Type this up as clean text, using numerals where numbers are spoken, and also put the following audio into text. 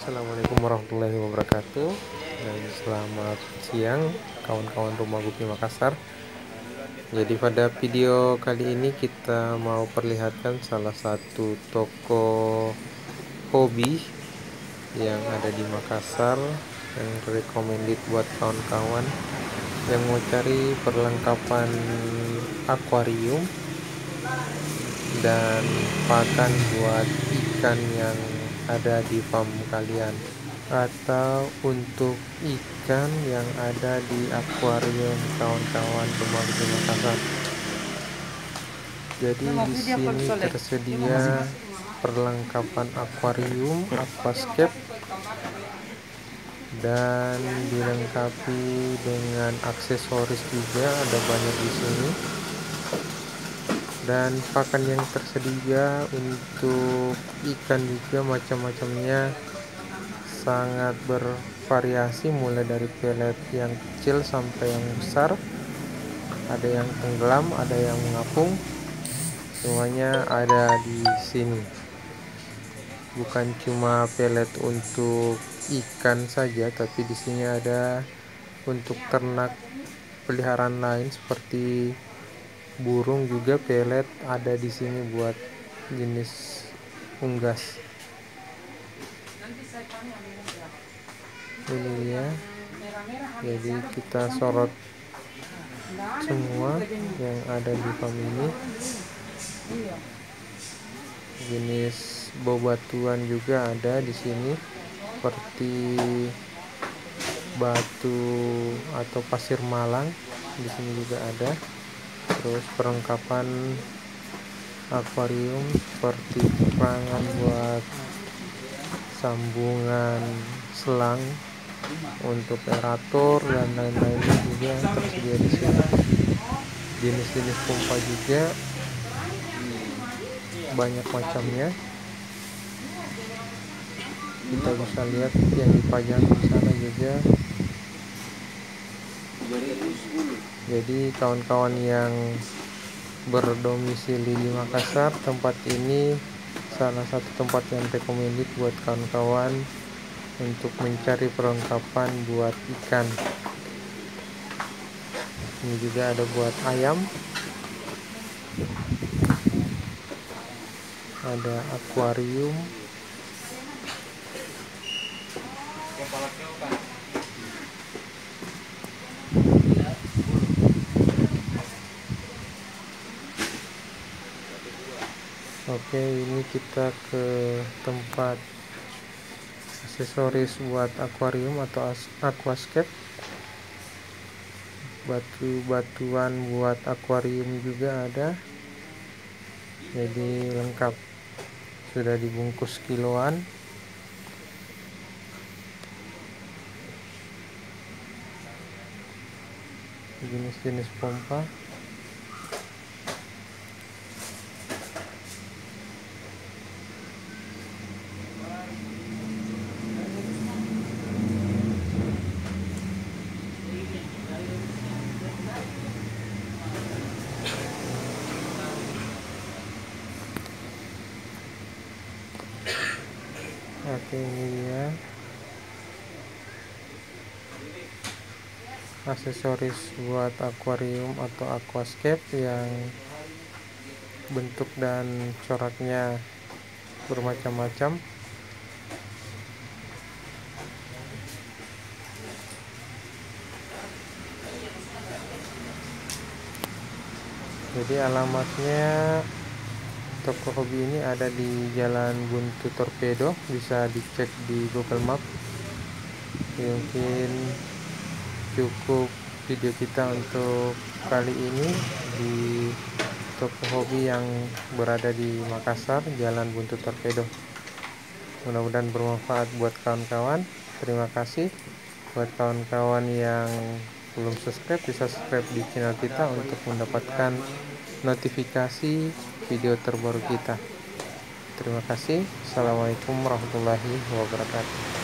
Assalamualaikum warahmatullahi wabarakatuh, dan selamat siang kawan-kawan Rumah Gupi Makassar. Jadi pada video kali ini kita mau perlihatkan salah satu toko hobi yang ada di Makassar, yang recommended buat kawan-kawan yang mau cari perlengkapan akuarium dan pakan buat ikan yang ada di farm kalian, atau untuk ikan yang ada di akuarium kawan-kawan Rumah Gupi Makassar. Jadi di sini tersedia perlengkapan akuarium, aquascape, dan dilengkapi dengan aksesoris juga ada banyak di sini. Dan pakan yang tersedia untuk ikan juga macam-macamnya sangat bervariasi, mulai dari pelet yang kecil sampai yang besar, ada yang tenggelam, ada yang mengapung, semuanya ada di sini. Bukan cuma pelet untuk ikan saja, tapi di sini ada untuk ternak peliharaan lain seperti burung juga, pelet ada di sini buat jenis unggas. Ini ya, jadi kita sorot semua yang ada di farm ini. Jenis bebatuan juga ada di sini, seperti batu atau pasir malang, di sini juga ada. Terus perlengkapan akuarium seperti kerangan buat sambungan selang untuk aerator dan lain-lainnya juga tersedia di sini. Jenis-jenis pompa juga banyak macamnya. Kita bisa lihat yang dipajang di sana juga. Jadi kawan-kawan yang berdomisili di Makassar, tempat ini salah satu tempat yang recommended buat kawan-kawan untuk mencari perlengkapan buat ikan. Ini juga ada buat ayam, ada akuarium, oke. Ini kita ke tempat aksesoris buat akuarium atau aquascape. Batu-batuan buat akuarium juga ada, jadi lengkap, sudah dibungkus kiloan. Jenis-jenis pompa, oke. Ini dia aksesoris buat akuarium atau aquascape yang bentuk dan coraknya bermacam-macam. Jadi alamatnya toko hobi ini ada di Jalan Buntu Torpedo, bisa dicek di Google Map. Mungkin cukup video kita untuk kali ini di toko hobi yang berada di Makassar, Jalan Buntu Torpedo. Mudah-mudahan bermanfaat buat kawan-kawan. Terima kasih. Buat kawan-kawan yang belum subscribe, bisa subscribe di channel kita untuk mendapatkan notifikasi video terbaru kita. Terima kasih. Assalamualaikum warahmatullahi wabarakatuh.